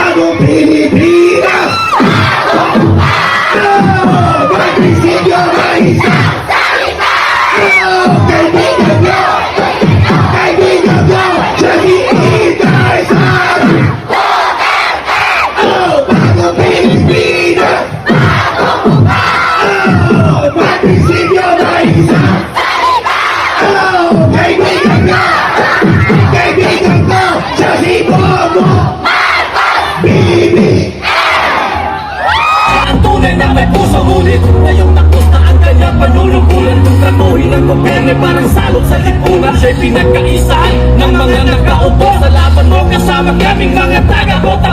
Bagong Pilipinas! Magprinsipyo na isa! Kaibigan nyo! Kaibigan nyo! Siya si Inday Sara! Bagong Pilipinas! Magprinsipyo na isa! Kaibigan nyo! Kaibigan nyo! Siya si Bongo! Bibi! Ang tunay na may puso, ngunit ngayong nakos na ang kanyang panunungkulan. Kung tramuhin ng gobyerno parang salot sa lipunan, siya'y pinagkaisahan ng mga nakaupo sa laban mo kasama kaming mga taga-bota.